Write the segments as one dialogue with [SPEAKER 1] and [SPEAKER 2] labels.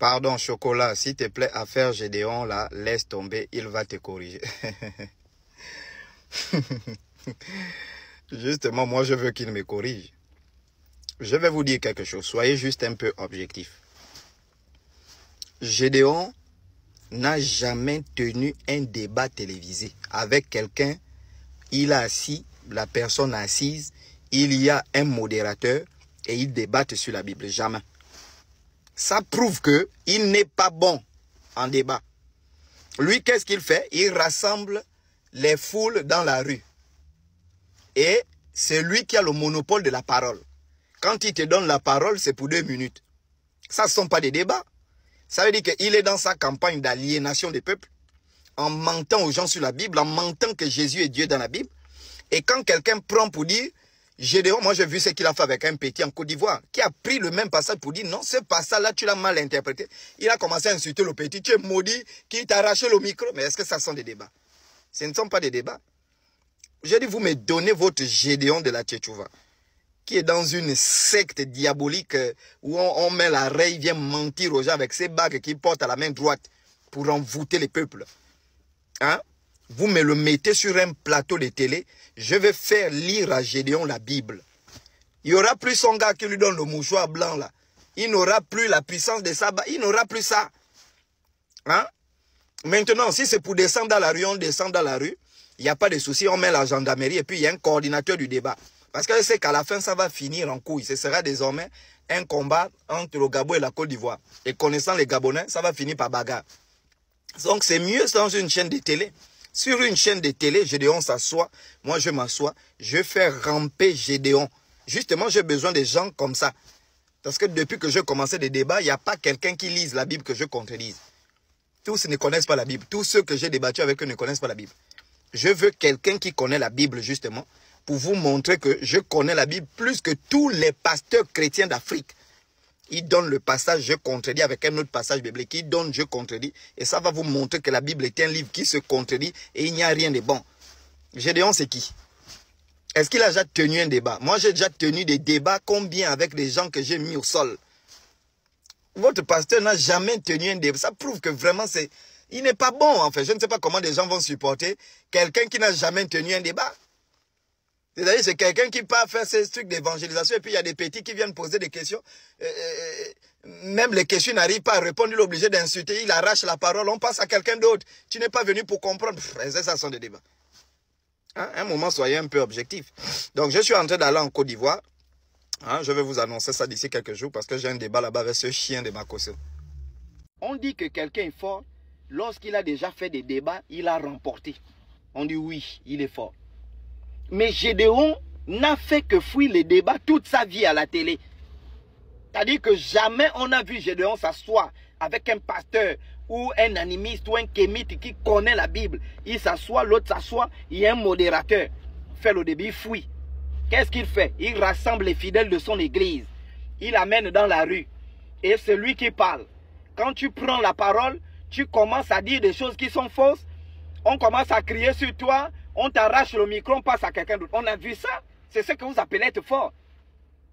[SPEAKER 1] Pardon, Chocolat, s'il te plaît, à faire Gédéon, là, laisse tomber, il va te corriger. Justement, moi, je veux qu'il me corrige. Je vais vous dire quelque chose, soyez juste un peu objectif. Gédéon n'a jamais tenu un débat télévisé avec quelqu'un. Il a assis, la personne assise, il y a un modérateur et ils débattent sur la Bible. Jamais. Ça prouve qu'il n'est pas bon en débat. Lui, qu'est-ce qu'il fait? Il rassemble les foules dans la rue. Et c'est lui qui a le monopole de la parole. Quand il te donne la parole, c'est pour 2 minutes. Ça ne sont pas des débats. Ça veut dire qu'il est dans sa campagne d'aliénation des peuples, en mentant aux gens sur la Bible, en mentant que Jésus est Dieu dans la Bible. Et quand quelqu'un prend pour dire, Gédéon, moi j'ai vu ce qu'il a fait avec un petit en Côte d'Ivoire, qui a pris le même passage pour dire, non, ce passage-là, tu l'as mal interprété. Il a commencé à insulter le petit, tu es maudit, qui t'a arraché le micro. Mais est-ce que ça sont des débats? Ce ne sont pas des débats. J'ai dit, vous me donnez votre Gédéon de la Tchétchouva, qui est dans une secte diabolique où on met la raie, il vient mentir aux gens avec ses bagues qu'il porte à la main droite pour envoûter les peuples. Hein? Vous me le mettez sur un plateau de télé, je vais faire lire à Gédéon la Bible. Il n'y aura plus son gars qui lui donne le mouchoir blanc là. Il n'aura plus la puissance de ça, il n'aura plus ça. Hein? Maintenant, si c'est pour descendre dans la rue, on descend dans la rue. Il n'y a pas de souci, on met la gendarmerie et puis il y a un coordinateur du débat. Parce que je sais qu'à la fin, ça va finir en couille. Ce sera désormais un combat entre le Gabon et la Côte d'Ivoire. Et connaissant les Gabonais, ça va finir par bagarre. Donc c'est mieux dans une chaîne de télé. Sur une chaîne de télé, Gédéon s'assoit, moi je m'assois, je fais ramper Gédéon. Justement, j'ai besoin de gens comme ça. Parce que depuis que j'ai commencé des débats, il n'y a pas quelqu'un qui lise la Bible que je contredise. Tous ne connaissent pas la Bible. Tous ceux que j'ai débattu avec eux ne connaissent pas la Bible. Je veux quelqu'un qui connaît la Bible, justement, pour vous montrer que je connais la Bible plus que tous les pasteurs chrétiens d'Afrique. Ils donnent le passage, je contredis, avec un autre passage biblique. Ils donnent, je contredis. Et ça va vous montrer que la Bible est un livre qui se contredit et il n'y a rien de bon. Gédéon, c'est qui? Est-ce qu'il a déjà tenu un débat? Moi, j'ai déjà tenu des débats combien avec les gens que j'ai mis au sol? Votre pasteur n'a jamais tenu un débat. Ça prouve que vraiment, il n'est pas bon, en fait. Je ne sais pas comment des gens vont supporter quelqu'un qui n'a jamais tenu un débat. C'est-à-dire, c'est quelqu'un qui part faire ces trucs d'évangélisation et puis il y a des petits qui viennent poser des questions. Même les questions n'arrivent pas à répondre, il est obligé d'insulter, il arrache la parole, on passe à quelqu'un d'autre. Tu n'es pas venu pour comprendre. Ça sont des débats. Hein? Un moment, soyez un peu objectif. Donc, je suis en train d'aller en Côte d'Ivoire. Hein? Je vais vous annoncer ça d'ici quelques jours parce que j'ai un débat là-bas avec ce chien de Makosso. On dit que quelqu'un est fort. Lorsqu'il a déjà fait des débats, il a remporté. On dit oui, il est fort. Mais Gédéon n'a fait que fuir les débats toute sa vie à la télé. C'est-à-dire que jamais on a vu Gédéon s'asseoir avec un pasteur ou un animiste ou un kémite qui connaît la Bible. Il s'assoit, l'autre s'assoit, il y a un modérateur. Il fait le débat, il fuit. Qu'est-ce qu'il fait? Il rassemble les fidèles de son église. Il amène dans la rue. Et c'est lui qui parle. Quand tu prends la parole, tu commences à dire des choses qui sont fausses. On commence à crier sur toi. On t'arrache le micro, on passe à quelqu'un d'autre. On a vu ça. C'est ce que vous appelez être fort.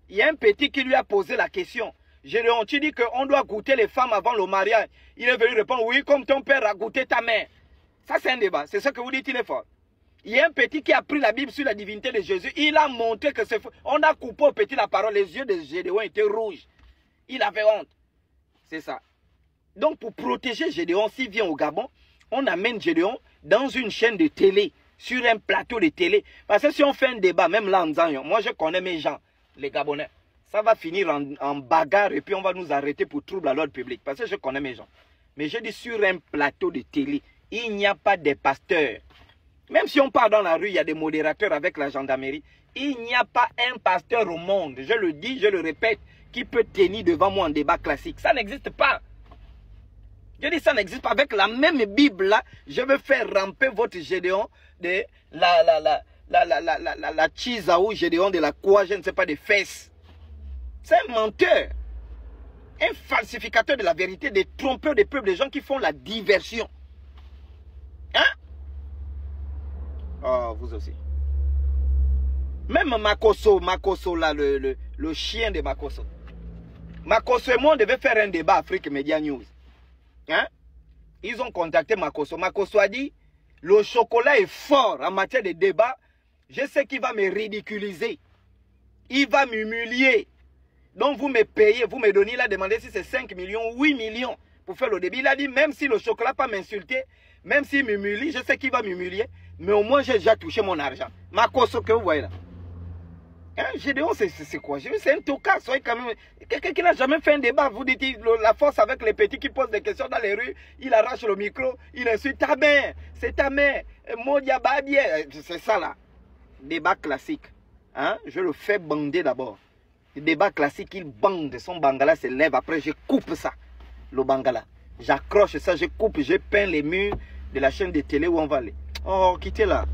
[SPEAKER 1] Il y a un petit qui lui a posé la question. Gédéon, tu dis qu'on doit goûter les femmes avant le mariage. Il est venu répondre, oui, comme ton père a goûté ta mère. Ça, c'est un débat. C'est ce que vous dites, il est fort. Il y a un petit qui a pris la Bible sur la divinité de Jésus. Il a montré que c'est faux. On a coupé au petit la parole. Les yeux de Gédéon étaient rouges. Il avait honte. C'est ça. Donc, pour protéger Gédéon, s'il vient au Gabon, on amène Gédéon dans une chaîne de télé, sur un plateau de télé. Parce que si on fait un débat, même là en disant, moi je connais mes gens, les Gabonais, ça va finir en bagarre et puis on va nous arrêter pour trouble à l'ordre public. Parce que je connais mes gens. Mais je dis sur un plateau de télé, il n'y a pas de pasteurs. Même si on part dans la rue, il y a des modérateurs avec la gendarmerie. Il n'y a pas un pasteur au monde, je le dis, je le répète, qui peut tenir devant moi en débat classique. Ça n'existe pas. Je dis ça n'existe pas. Avec la même Bible là, je vais faire ramper votre Gédéon de la Chizaou Gédéon de la quoi, je ne sais pas, des fesses. C'est un menteur. Un falsificateur de la vérité, des trompeurs des peuples, des gens qui font la diversion. Hein? Oh, vous aussi. Même Makosso là, le chien de Makosso. Makoso et moi, on devait faire un débat Afrique Media News. Hein? Ils ont contacté Makoso. Makoso a dit, le chocolat est fort en matière de débat. Je sais qu'il va me ridiculiser. Il va m'humilier. Donc vous me payez, vous me donnez, il a demandé si c'est 5 millions, 8 millions pour faire le débat. Il a dit, même si le chocolat pas m'insulter, même s'il m'humilie, je sais qu'il va m'humilier, mais au moins j'ai déjà touché mon argent. Makoso que vous voyez là. Hein, Gédéon, c'est quoi? C'est un tocard, soyez quand même... Quelqu'un qui n'a jamais fait un débat, vous dites la force avec les petits qui posent des questions dans les rues, il arrache le micro, il insulte ta mère, c'est ta mère, Modia Babie, c'est ça là. Débat classique. Hein? Je le fais bander d'abord. Le débat classique, il bande, son bangala se lève, après je coupe ça, le bangala. J'accroche ça, je coupe, je peins les murs de la chaîne de télé où on va aller. Oh, quittez là.